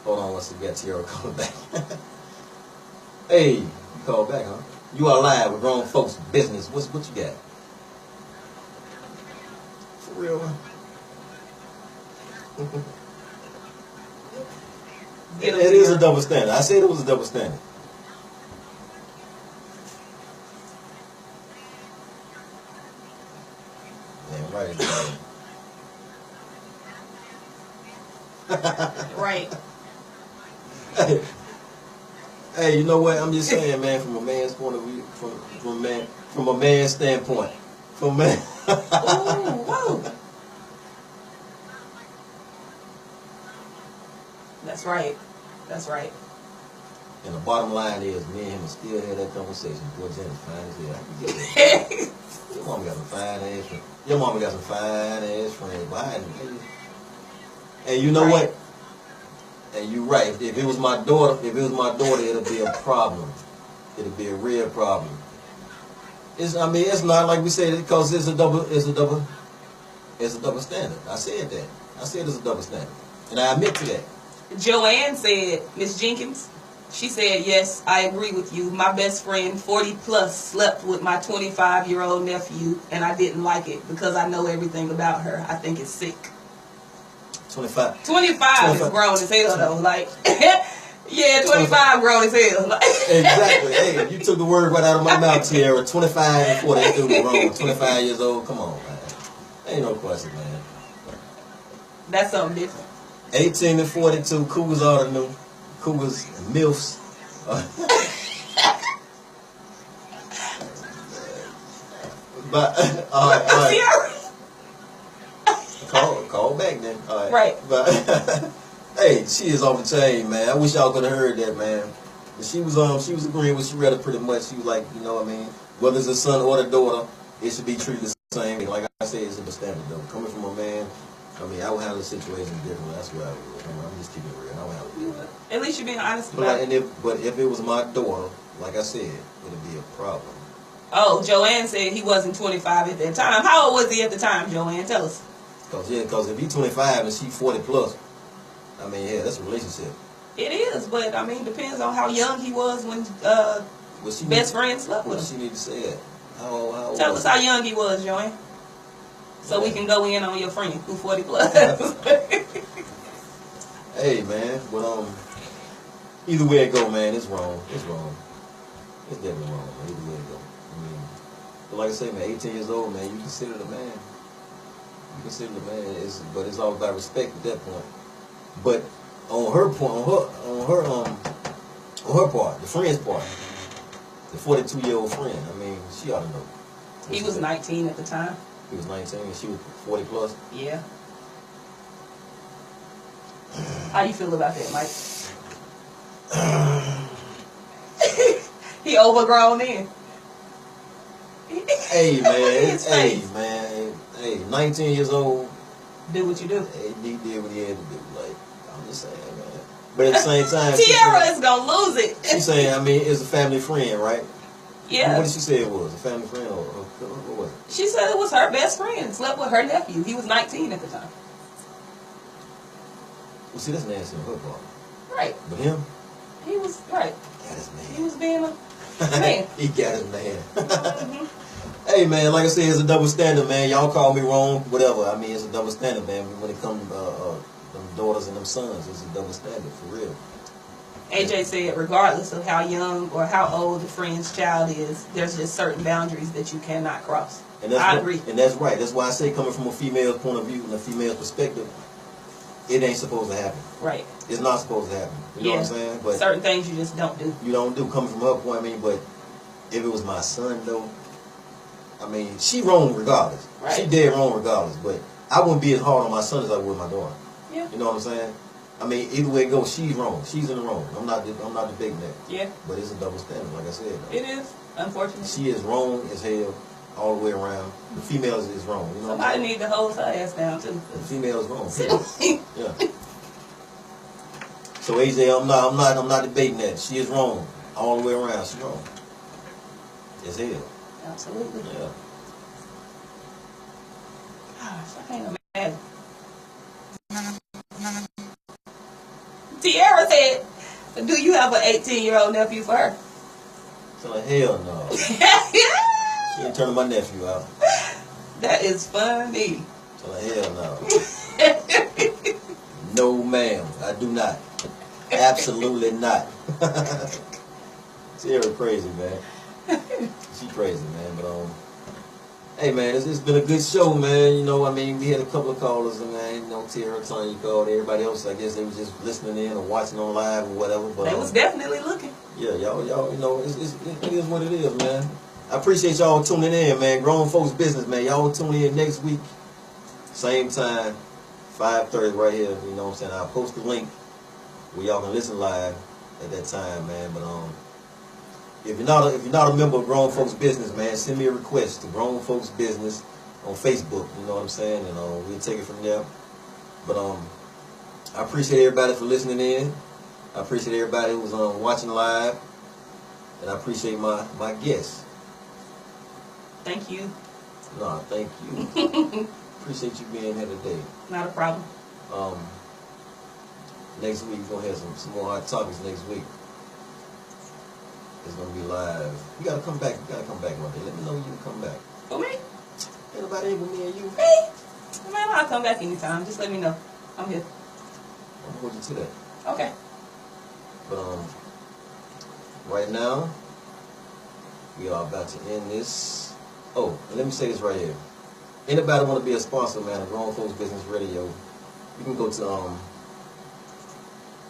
Hold on, let's get Tierra calling back. Hey, you called back, huh? You are live with grown folks business. What you got? For real, man. It is a double standard. I said it was a double standard. Damn right. Right. Hey, you know what? I'm just saying, man. From a man's point of view, from a man's standpoint, from a man. Whoa. That's right. That's right. And the bottom line is, me and him still had that conversation. Boy, Jenny's fine as hell. I can get that. Your mama got some fine ass friends. Your mama got some fine ass friends. Behind me. And you know what? And you're right. If it was my daughter, it'll be a problem. It'll be a real problem. It's not like we said it because it's a double standard. I said that. I said it's a double standard. And I admit to that. Joanne said, Miss Jenkins, she said, yes, I agree with you. My best friend, 40 plus, slept with my 25-year-old nephew, and I didn't like it because I know everything about her. I think it's sick. 25 is grown as hell, though. Like, yeah, 25 grown as hell. Like. Exactly. Hey, you took the word right out of my mouth, Tierra. 25 and 40, that dude grown. 25 years old. Come on, man. Ain't no question, man. That's something different. 18 and 42, Cougars are the new. Cougars, MILFs. But all right. Call back then. All right. Right. But hey, she is off the chain, man. I wish y'all could have heard that, man. But she was agreeing with Sharetta pretty much. She was like, you know what I mean? Whether it's a son or a daughter, it should be treated the same. Like I said, it's a standard though. Coming from a man, I mean, I would handle the situation differently. That's what I would. I'm just keeping it real. I would handle it differently. At least you're being honest But, about like, it. but if it was my daughter, like I said, it'd be a problem. Oh, Joanne said he wasn't 25 at that time. How old was he at the time, Joanne? Tell us. Because if he's 25 and she's 40 plus, I mean, yeah, that's a relationship. It is, but I mean, depends on how young he was when best friend slept with him. She need to say that. How Tell us how young he was, Joanne. So we can go in on your friend who 40 plus. Hey, man, but either way it go, man, it's wrong. It's wrong. It's definitely wrong, man. Either way it go. I mean, but like I say, man, 18 years old, man, you consider the man. You consider the man, but it's all about respect at that point. But on her point, on her part, the friend's part, the 42-year-old friend, I mean, she ought to know. He was 19 at the time. He was 19 and she was 40 plus? Yeah. How you feel about that, Mike? He overgrown then. Hey, man. Hey, 19 years old. Do what you do. Hey, he did what he had to do. Like, I'm just saying, man. But at the same time, Tiara is going to lose it. She's saying, I mean, it's a family friend, right? Yeah. What did she say it was? A family friend or what was it? She said it was her best friend. Slept with her nephew. He was 19 at the time. Well, see, that's nasty on her part. Right. But him? He was, right. Got his man. He was being a man. He got his man. Hey, man, like I said, it's a double standard, man. Y'all call me wrong, whatever. I mean, it's a double standard, man. When it comes to them daughters and them sons, it's a double standard, for real. AJ said, regardless of how young or how old the friend's child is, there's just certain boundaries that you cannot cross. And that's I agree. And that's right. That's why I say, coming from a female's point of view and a female's perspective, it ain't supposed to happen. Right. It's not supposed to happen. You know what I'm saying? But certain things you just don't do. You don't do, coming from her point, I mean, but if it was my son, though, I mean, she wrong regardless. Right. She dead wrong regardless, but I wouldn't be as hard on my son as I would my daughter. Yeah. You know what I'm saying? I mean, either way it goes, she's wrong. She's in the wrong. I'm not debating that. Yeah. But it's a double standard, like I said. Though. It is, unfortunately. She is wrong as hell all the way around. The female is wrong. You know Somebody need to hold her ass down, too. The female is wrong. Yeah. So AJ, I'm not debating that. She is wrong all the way around. She's wrong. As hell. Absolutely. Yeah. Gosh, I can't imagine. Tiara said, do you have an 18-year-old nephew for her? So like, hell no. She ain't turning my nephew out. That is funny. So like, hell no. No, ma'am. I do not. Absolutely not. Tiara crazy, man. She crazy, man. But hey, man, it's been a good show, man. You know, I mean, we had a couple of callers, and man, you know, Tiara, Tanya called. Everybody else, I guess they was just listening in or watching on live or whatever. But they was definitely looking. Yeah, y'all, you know, it is what it is, man. I appreciate y'all tuning in, man. Grown Folks Business, man. Y'all tune in next week, same time, 5:30 right here. You know what I'm saying? I'll post the link where y'all can listen live at that time, man. But if you're not a member of Grown Folks Business, man, send me a request to Grown Folks Business on Facebook. You know what I'm saying? And we'll take it from there. But I appreciate everybody for listening in. I appreciate everybody who was watching live, and I appreciate my guests. Thank you. No, thank you. Appreciate you being here today. Not a problem. Next week we're gonna have some more hot topics. Next week it's gonna be live. You gotta come back. You gotta come back one day. Let me know when you come back. For me? Anybody ain't with me and you? Me? Man, I'll come back anytime. Just let me know. I'm here. I'm gonna hold you to that. Okay. But right now we are about to end this. Oh, and let me say this right here. Anybody want to be a sponsor, man, of Grown Folks Business Radio, you can go to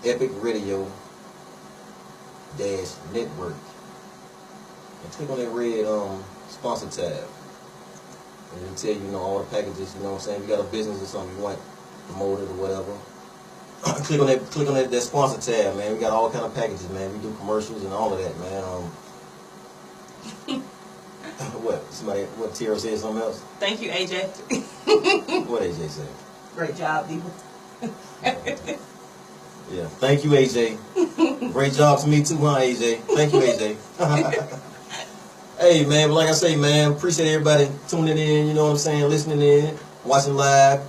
Epic Radio Network and click on that red sponsor tab. And it'll tell you, you know, all the packages, you know what I'm saying? If you got a business or something you want promoted or whatever. click on that sponsor tab, man. We got all kind of packages, man. We do commercials and all of that, man. What Tierra said something else? Thank you, AJ. What AJ said? Great job, Diva. Yeah, thank you, AJ. Great job to me too, huh, AJ? Thank you, AJ. Hey, man, but like I say, man, appreciate everybody tuning in, you know what I'm saying, listening in, watching live.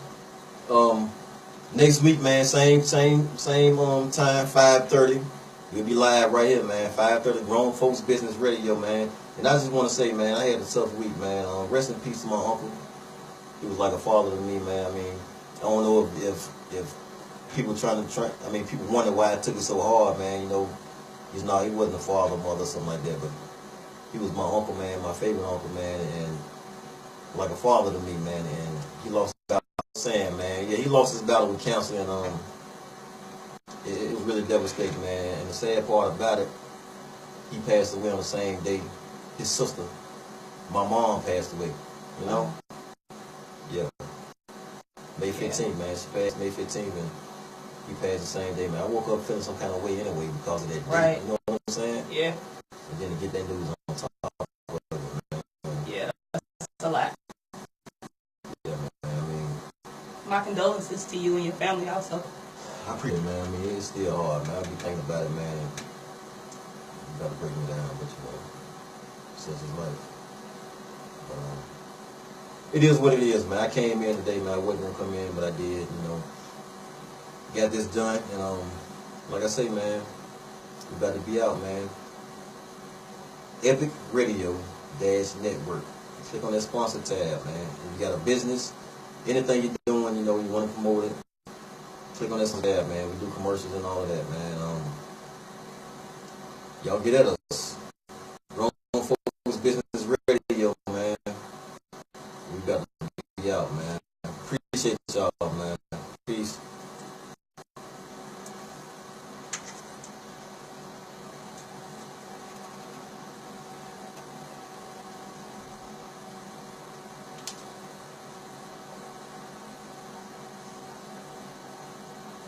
Next week, man, same time, 5:30. We'll be live right here, man, 5:30, Grown Folks Business Radio, man. And I just want to say, man, I had a tough week, man. Rest in peace to my uncle. He was like a father to me, man. I mean, I don't know if people people wonder why it took it so hard, man. You know, he wasn't a father, mother, something like that, but he was my uncle, man, my favorite uncle, man, and like a father to me, man. And he lost his battle, man. Yeah, he lost his battle with cancer, and it was really devastating, man. And the sad part about it, he passed away on the same day his sister, my mom, passed away. You know? Yeah. May 15th, man. She passed May 15th, and he passed the same day, man. I woke up feeling some kind of way anyway because of that day. Right. You know what I'm saying? Yeah. And then to get that news on top of it, man. Yeah, that's a lot. Yeah, man. I mean, my condolences to you and your family also. I appreciate it, man. I mean, it's still hard, man. I be thinking about it, man. You gotta break me down, but you know, such is life. It is what it is, man. I came in today, man. I wasn't gonna come in, but I did, you know. Got this done, and like I say, man, we about to be out, man. Epic Radio Network. Click on that sponsor tab, man. If you got a business, anything you're doing, you know, you want to promote it, click on that tab, man. We do commercials and all of that, man. Y'all get at us. Grown Folks Business Radio, man. We got to be out, man. Appreciate y'all, man. Peace.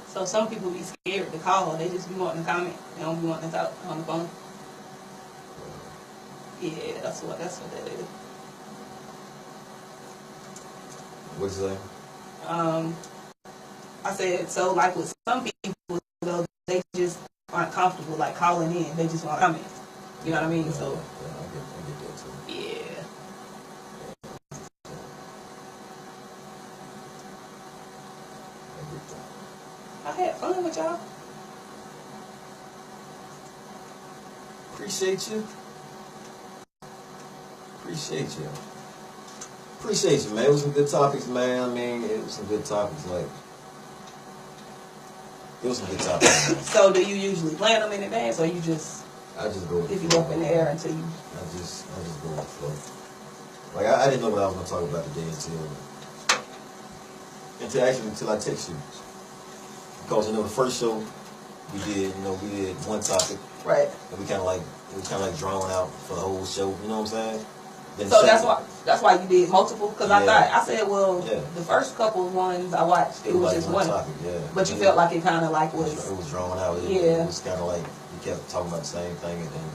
So some people be scared to call. They just be wanting to comment. They don't be wanting to talk on the phone. Yeah, that's what that is. What'd you say? I said, so like with some people, though, they just aren't comfortable like calling in. They just want to comment. You know what I mean? So Yeah, I get that too. yeah. I get that. I had fun with y'all. Appreciate you. Appreciate you. Appreciate you, man. It was some good topics, man. I mean, it was some good topics. Like, it was some good topics, man. So do you usually plan them in advance, or you just I just go with if the you flow. up in the air until you? I just go with the flow. Like, I didn't know what I was going to talk about today until I text you. Because, you know, the first show we did one topic. Right. And we kind of like drawn out for the whole show. You know what I'm saying? Then So that's why you did multiple, because Yeah. I said, well, Yeah. the first couple of ones I watched, it was like just one. topic, yeah. But you felt like it kind of like It was. was drawn out. Yeah. It was kind of like you kept talking about the same thing, and then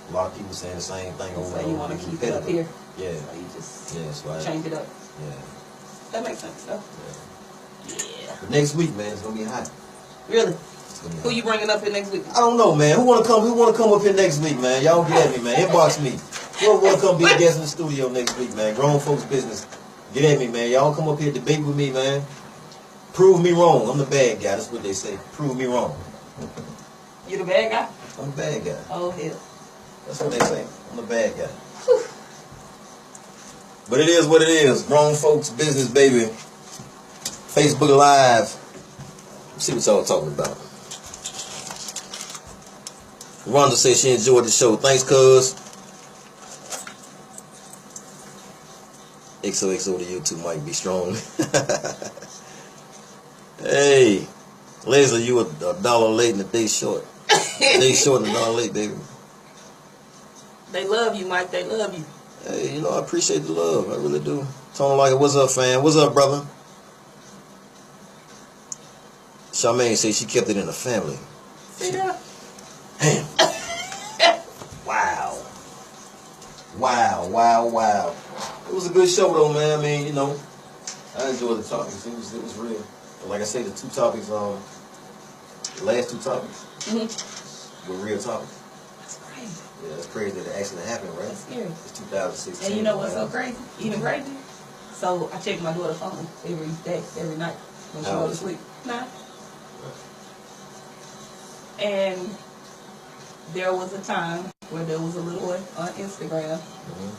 a lot of people saying the same thing over So and you over. want to It was keep it up here. Yeah. So you just Yeah, that's right. change it up. Yeah. That makes sense, though. Yeah. Yeah. But next week, man, it's gonna be hot. Really? It's gonna be Who hot. you bringing up here next week? I don't know, man. Who wanna come up here next week, man? Y'all get at me, man. Inbox me. Who wanna come be a guest in the studio next week, man? Grown Folks Business. Get at me, man. Y'all come up here, debate with me, man. Prove me wrong. I'm the bad guy. That's what they say. Prove me wrong. You the bad guy? I'm the bad guy. Oh, hell. That's what they say. I'm the bad guy. But it is what it is. Grown Folks Business, baby. Facebook Live. Let's see what y'all talking about. Rhonda says she enjoyed the show. Thanks, cuz. XOXO to you too might be strong. Hey, Leslie, you a dollar late and a day short. A day short and a dollar late, baby. They love you, Mike. They love you. Hey, you know, I appreciate the love. I really do. Tony like, what's up, fam? What's up, brother? Charmaine said she kept it in the family. See that? Damn. Wow. Wow, wow, wow. It was a good show, though, man. I mean, you know, I enjoyed the topics. It was real. But like I say, the two topics, the last two topics were real topics. That's crazy. Yeah, that's crazy that it actually happened, right? That's scary. It's 2016. And you know what's so crazy? Even crazy? So I check my daughter's phone every day, every night when she goes to sleep. 9. And there was a time where there was a little boy on Instagram.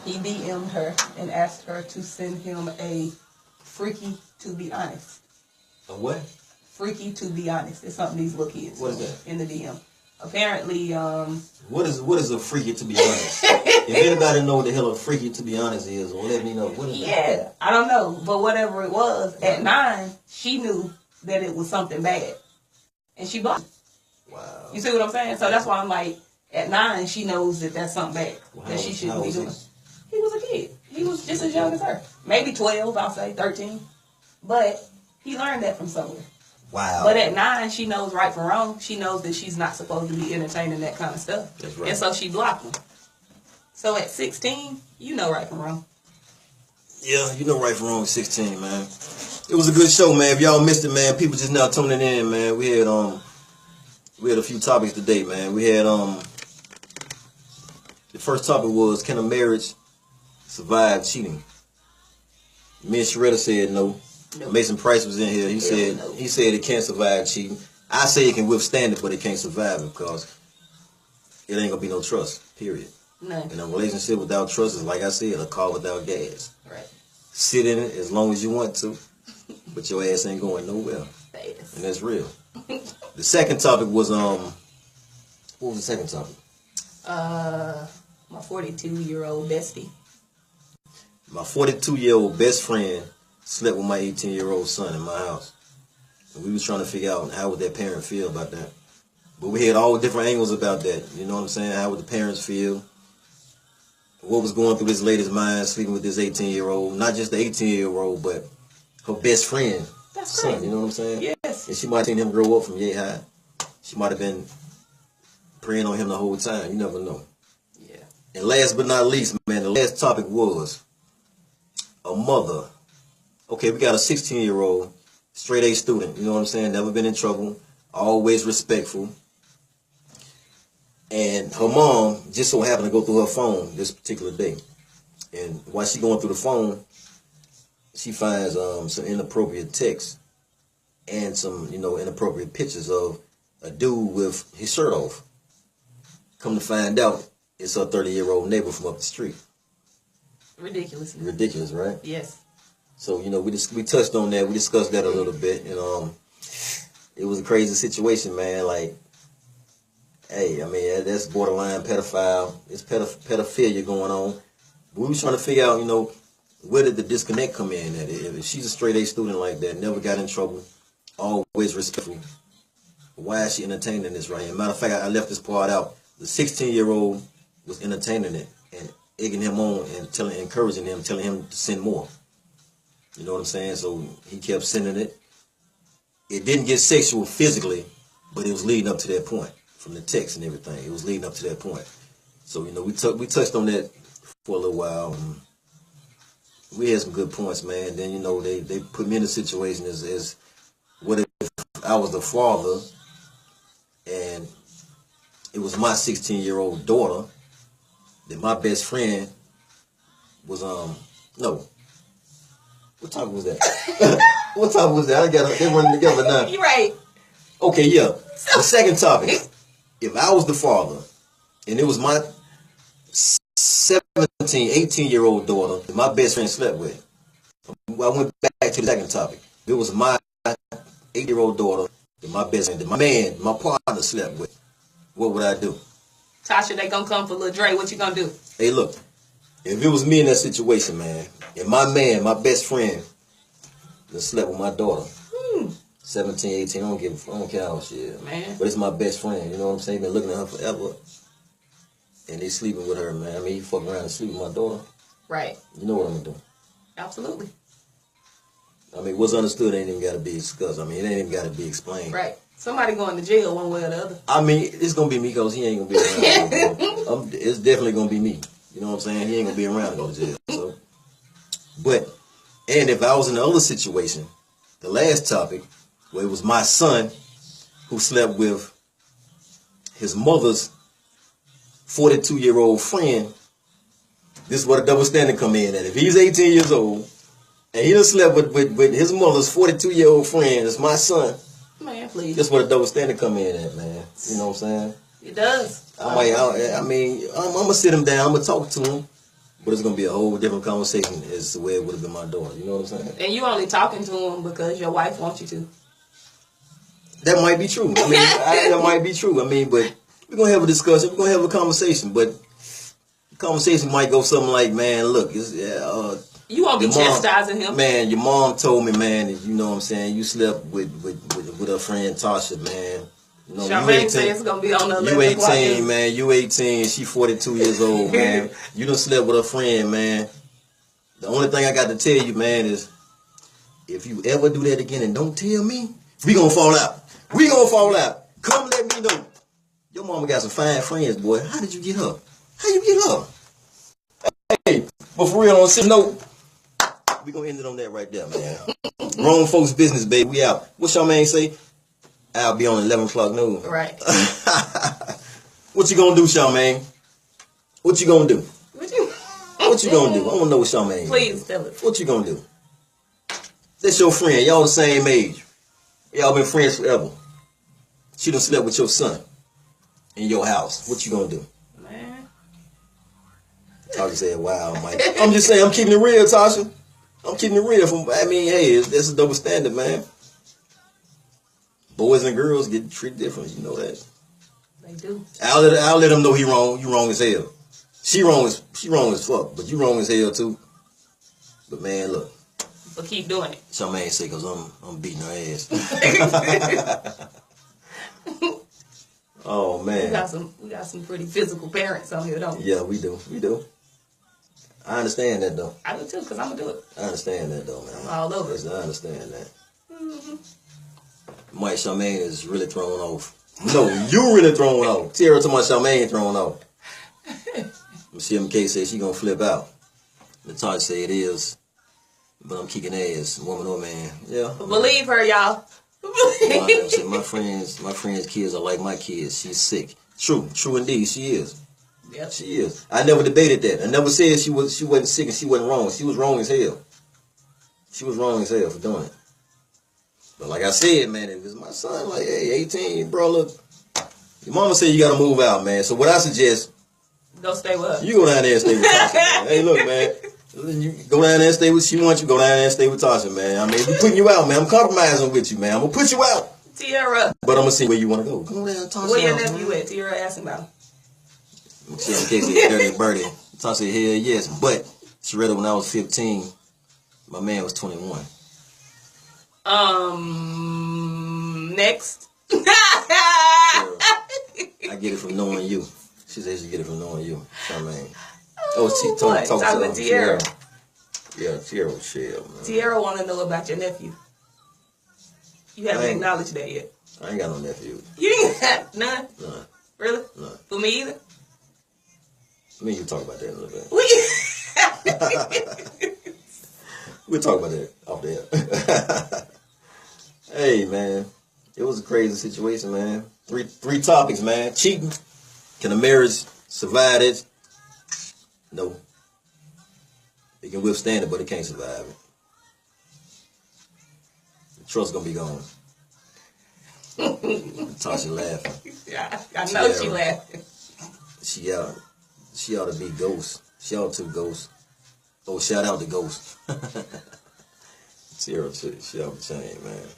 He DM'd her and asked her to send him a freaky to be honest. A what? Freaky to be honest. It's something these little kids. What is that? In the DM. Apparently, What is a freaky to be honest? If anybody know what the hell a freaky to be honest is, or let me know. What is that? Yeah, I don't know. But whatever it was, at 9, she knew that it was something bad. And she blocked. Wow. You see what I'm saying? So that's why I'm like, at 9, she knows that that's something bad that she shouldn't be doing. He was a kid. He was just as young as her. Maybe 12, I'll say, 13. But he learned that from somewhere. Wow. But at 9, she knows right from wrong. She knows that she's not supposed to be entertaining that kind of stuff. That's right. And so she blocked him. So at 16, you know right from wrong. Yeah, you know right from wrong at 16, man. It was a good show, man. If y'all missed it, man, people just now tuning in, man. We had a few topics today, man. We had the first topic was, can a marriage survive cheating? Me and Sharetta said no. Nope. Mason Price was in here. He said no. he said it can't survive cheating. I say it can withstand it, but it can't survive it because it ain't gonna be no trust. Period. No. And a relationship without trust is, like I said, a car without gas. Right. Sit in it as long as you want to, but your ass ain't going nowhere. Fast. And that's real. The second topic was what was the second topic? My 42-year-old bestie. My 42-year-old best friend slept with my 18-year-old son in my house. And we was trying to figure out how would that parent feel about that. But we had all different angles about that. You know what I'm saying? How would the parents feel? What was going through this lady's mind sleeping with this 18-year-old? Not just the 18-year-old, but her best friend. That's son, crazy. you know what I'm saying? Yes. And she might have seen him grow up from yay high. She might have been preying on him the whole time. You never know. Yeah. And last but not least, man, the last topic was a mother. Okay, we got a 16-year-old, straight A student. You know what I'm saying? Never been in trouble. Always respectful. And her mom just so happened to go through her phone this particular day. And while she going through the phone, she finds some inappropriate texts and some, inappropriate pictures of a dude with his shirt off. Come to find out, it's her 30-year-old neighbor from up the street. Ridiculous. Ridiculous, right? Yes. So, we touched on that. We discussed that a little bit. And it was a crazy situation, man. Like, hey, I mean, that's borderline pedophile. It's pedophilia going on. We was trying to figure out, where did the disconnect come in at? If she's a straight A student like that, never got in trouble, always respectful, why is she entertaining this right here? Matter of fact, I left this part out. The 16-year-old was entertaining it and egging him on and encouraging him, telling him to send more. You know what I'm saying? So he kept sending it. It didn't get sexual physically, but it was leading up to that point from the text and everything. It was leading up to that point. So, we touched on that for a little while. We had some good points, man. Then, they put me in a situation as what if I was the father and it was my 16-year-old daughter that my best friend was, no. What topic was that? What topic was that? They running together now. You're right. Okay, yeah. The second topic. If I was the father and it was my 18-year-old daughter that my best friend slept with, I went back to the second topic. If it was my 8-year-old daughter that my best friend, that my partner slept with, what would I do? Tasha, they gonna come for Lil Dre. What you gonna do? Hey, look. If it was me in that situation, man, and my best friend, that slept with my daughter, 17, 18, I don't care how she is. Man. But it's my best friend, you know what I'm saying? Been looking at her forever. And they sleeping with her, man. I mean, he fucking around and sleep with my daughter. Right. You know what I'm gonna do. Absolutely. I mean, what's understood ain't even got to be discussed. I mean, it ain't even got to be explained. Right. Somebody going to jail one way or the other. I mean, it's gonna be me because he ain't gonna be around. It's definitely gonna be me. You know what I'm saying? He ain't gonna be around to go to jail. So, but, and if I was in the other situation, the last topic, where it was my son who slept with his mother's 42-year-old friend, this is where the double standard come in. And if he's 18 years old and he done slept with his mother's 42-year-old friend, it's my son. Man, please. That's where the double standard come in at, man. You know what I'm saying? It does. I'm gonna sit him down. I'm gonna talk to him, but it's gonna be a whole different conversation as to where it would have been my daughter. You know what I'm saying? And you only talking to him because your wife wants you to. That might be true. I mean, that might be true. I mean, but we're gonna have a discussion. We're gonna have a conversation, but the conversation might go something like, "Man, look, you won't be chastising him." Man, your mom told me, man, that, you know what I'm saying, you slept with her friend Tasha, man. You know, Charmaine said it's gonna be on the 11 You 18, man. You 18. She 42 years old, man. You done slept with her friend, man. The only thing I got to tell you, man, is if you ever do that again and don't tell me, we gonna fall out. We gonna fall out. Come let me know. Your mama got some fine friends, boy. How did you get her? How you get her? Hey, but for real, on some note, we gonna end it on that right there, man. Wrong folks' business, baby. We out. What Charmaine say? I'll be on 11 o'clock news. Right. What you gonna do, Charmaine? What you gonna do? What you gonna do? I wanna know what Charmaine. Please tell us. What you gonna do? That's your friend. Y'all the same age. Y'all been friends forever. She done slept with your son in your house. What you gonna do? Man. Tasha said, "Wow, Mike." I'm just saying, I'm keeping it real, Tasha. I'm keeping it real. I mean, hey, that's a double standard, man. Boys and girls get treated different. You know that. They do. I'll let them know he wrong. You wrong as hell. She wrong as fuck. But you wrong as hell too. But man, look. But keep doing it. Charmaine say, cause I'm beating her ass. Oh man. We got some pretty physical parents on here, don't we? Yeah, we do. I understand that though. I do too, cause I'm gonna do it. I understand that though, man. I'm all over it. I understand that. Mike, Charmaine is really thrown off. No, you really thrown off. Tara to my Charmaine thrown off. Michelle McKay said she gonna flip out. Natasha say it is, but I'm kicking ass, woman or man. Yeah. Believe her, y'all. My friends' kids are like my kids. She's sick. True indeed, she is. Yep. She is. I never debated that. I never said she wasn't sick and she wasn't wrong. She was wrong as hell. She was wrong as hell for doing it. But like I said, man, if it's my son, like, hey, 18, bro, look, your mama said you gotta move out, man. So what I suggest, go stay with her. You go down there and stay with Tasha, man. Hey, look, man, you go down there and stay with, she wants you, go down there and stay with Tasha, man. I mean, we putting you out, man. I'm compromising with you, man. I'm gonna put you out. Tiara. But I'm gonna see where you wanna go. Go down, Tasha. Where your nephew at? Tiara asked him about. See, in case it's dirty birdie. Tasha said, hell yes. But she read it when I was 15. My man was 21. Next. I get it from knowing you. She said she get it from knowing you, Charmaine. She talking to Tiara. Yeah, Tiara Shell, man. Tiara want to know about your nephew. You haven't acknowledged that yet. I ain't got no nephew. You ain't got none? None. Really? None. For me either? Me and you talk about that in a little bit. We We'll talk about that off the air. Hey, man. It was a crazy situation, man. Three topics, man. Cheating. Can a marriage survive it? No. It can withstand it, but it can't survive it. The trust's gonna be gone. Tasha laughing. Yeah, I know she laughing. She ought to be Ghost. She ought to Ghost. Oh, shout out to Ghost. Tiara, she ought to change, man.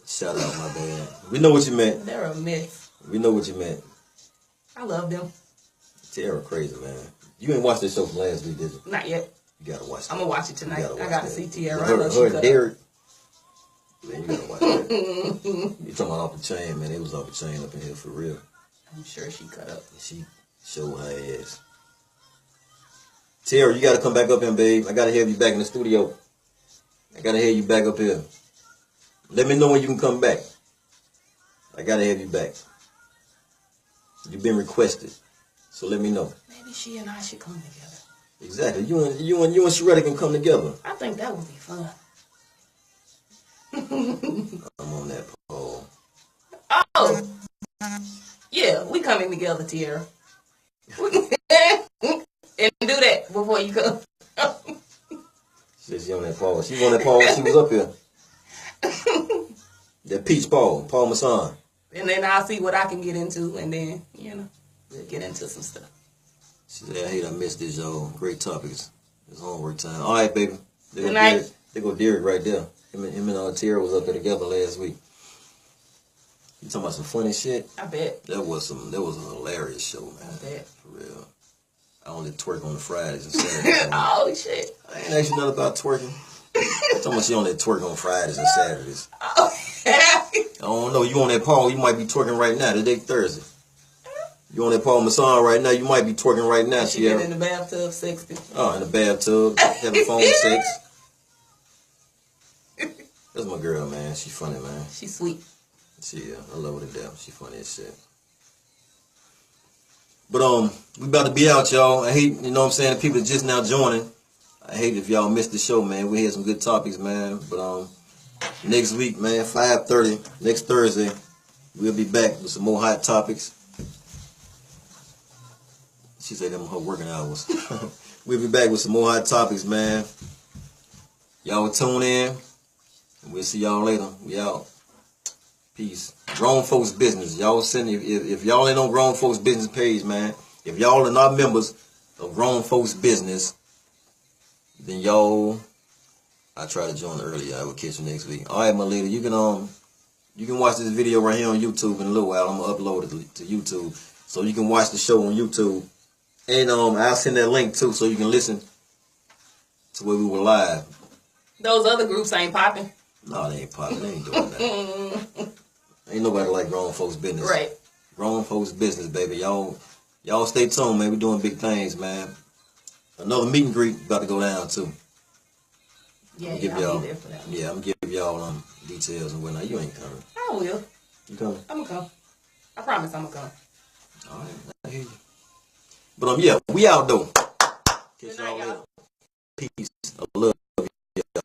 Shout out, my bad. We know what you meant. They're a myth. We know what you meant. I love them. Tiara crazy, man. You ain't watched this show from last week, did you? Not yet. You gotta watch it. I'm gonna watch it tonight. I gotta see Tiara. Her and Derek. Man, you gotta watch that. You talking about off the chain, man. It was off the chain up in here for real. I'm sure she cut up. She showed her ass. Tara, you gotta come back up here, babe. I gotta have you back in the studio. I gotta have you back up here. Let me know when you can come back. I gotta have you back. You've been requested, so let me know. Maybe she and I should come together. Exactly. You and Sharetta can come together. I think that would be fun. I'm on that pole. Oh, yeah, we coming together, Tierra. And do that before you come. She said she on that pole. She was on that pole when she was up here. That peach Paul Masson. And then I'll see what I can get into, and then, we'll get into some stuff. She said, I hate I missed this, y'all. Great topics. It's homework time. All right, baby. Good night. They go Derek right there. Him and Tierra was up there together last week. You talking about some funny shit? I bet. That was a hilarious show, man. I bet. For real. I only twerk on the Fridays and Saturdays. Oh, shit. I ain't asked you nothing about twerking. I'm talking about she only twerk on Fridays and Saturdays. Oh. I don't know. You on that Paul, you might be twerking right now. Today Thursday. You on that Paul Masson right now, you might be twerking right now, She been in the bathtub sexting. Oh, in the bathtub, having phone sex. That's my girl, man. She funny, man. She's sweet. I love her to death. She funny as shit. But we about to be out, y'all. I hate, you know what I'm saying, the people just now joining. I hate if y'all missed the show, man. We had some good topics, man. But next week, man, 5:30, next Thursday, we'll be back with some more hot topics. She said them her working hours. We'll be back with some more hot topics, man. Y'all will tune in, and we'll see y'all later. We out. Peace. Grown Folks Business. Y'all send if y'all ain't on Grown Folks Business page, man. If y'all are not members of Grown Folks Business, then y'all, I try to join early. I will catch you next week. All right, my lady, you can watch this video right here on YouTube in a little while. I'm gonna upload it to YouTube, so you can watch the show on YouTube. And I'll send that link too, so you can listen to where we were live. Those other groups ain't popping. No, they ain't popping. They ain't doing that. Ain't nobody like Grown Folks Business. Right. Grown Folks Business, baby. Y'all stay tuned, man. We doing big things, man. Another meet and greet about to go down too. Yeah, I'll be there for that. Yeah, I'm gonna give y'all details and whatnot. You ain't coming. I will. You coming? I'm gonna come. I promise I'm gonna come. All right, I hear you. But yeah, we out though. Catch y'all later. Peace.